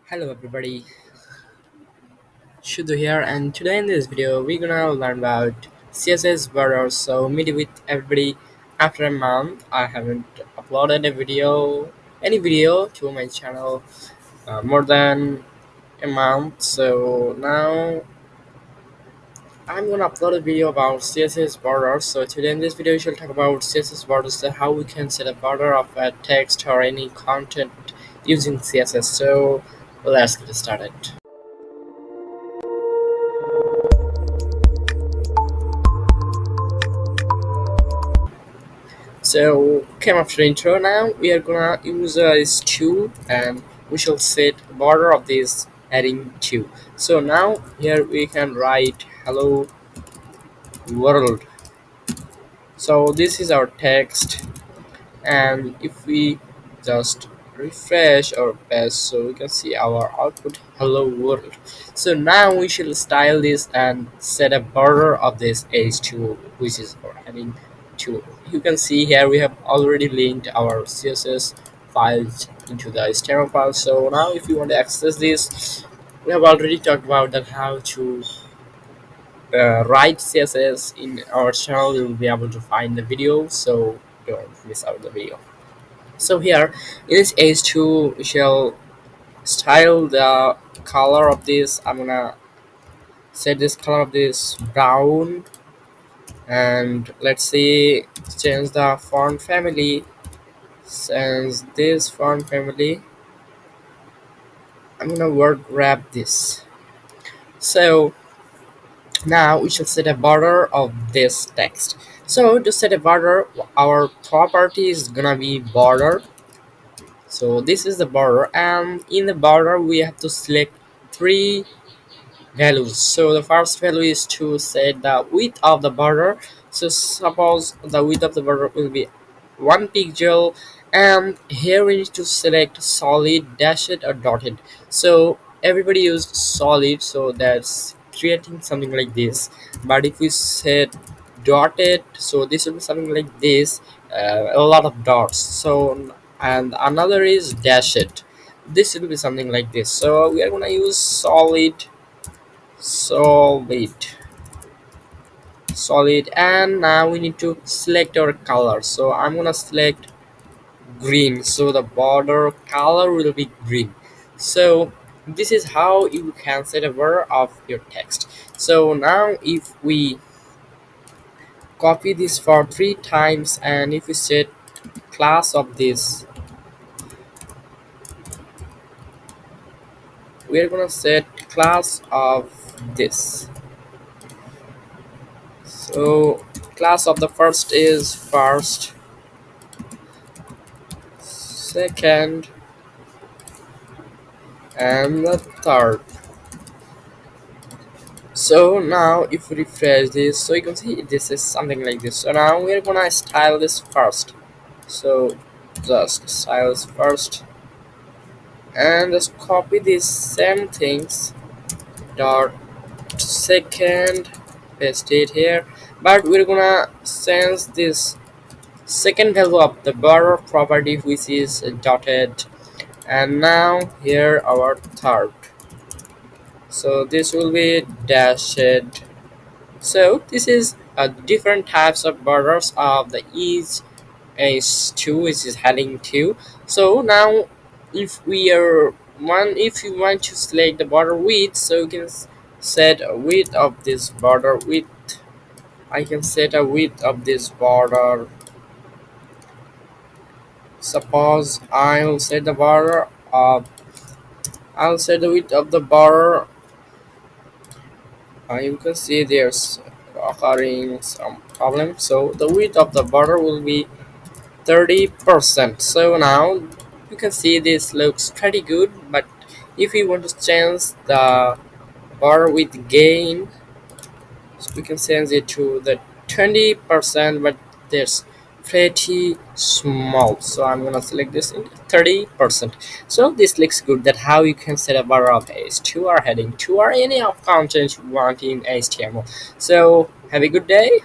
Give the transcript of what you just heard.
Hello everybody, Shudhu here, and today in this video we're gonna learn about CSS borders. So meet with everybody after a month. I haven't uploaded any video to my channel more than a month. So now I'm gonna upload a video about CSS borders. So today in this video we shall talk about CSS borders, so how we can set a border of a text or any content using CSS. So let's get started. So came after intro. Now we are gonna use this two, and we shall set border of this heading two. So now here we can write hello world. So this is our text, and if we just refresh our page, so we can see our output hello world. So now we should style this and set a border of this h2, which is our heading 2. You can see here we have already linked our css files into the html file. So now if you want to access this, we have already talked about that how to write css in our channel. You will be able to find the video, so don't miss out the video. So here in this h2 we shall style the color of this. I'm gonna set this color of this brown, and let's see, change the font family. Since this font family, I'm gonna word wrap this. So now we should set a border of this text. So to set a border, our property is gonna be border. So this is the border, and in the border we have to select three values. So the first value is to set the width of the border. So suppose the width of the border will be 1 pixel, and here we need to select solid, dashed or dotted. So everybody used solid, so that's creating something like this. But if we set dotted, so this will be something like this, a lot of dots. So and another is dashed, this will be something like this. So we are going to use solid solid, and now we need to select our color. So I'm gonna select green, so the border color will be green. So this is how you can set a border of your text. So now if we copy this for 3 times, and if we set class of this, we're gonna set class of this. So class of the first is first, second, and the third. So now if we refresh this, so you can see this is something like this. So now we're gonna style this first. So just style this first, and just copy these same things, dot second, paste it here. But we're gonna change this second value of the border property, which is dotted, and now here our third. So this will be dashed. So this is different types of borders of the each h2, which is heading 2. So now if you want to select the border width, so you can set a width of this border width. I can set a width of this border. Suppose I'll set the width of the border. You can see there's occurring some problem. So the width of the border will be 30%. So now you can see this looks pretty good, but if we want to change the border width gain, so we can change it to the 20%, but there's pretty small, so I'm gonna select this in 30%. So this looks good. That how you can set a border of h2 or heading 2 or any of content you want in html. So have a good day.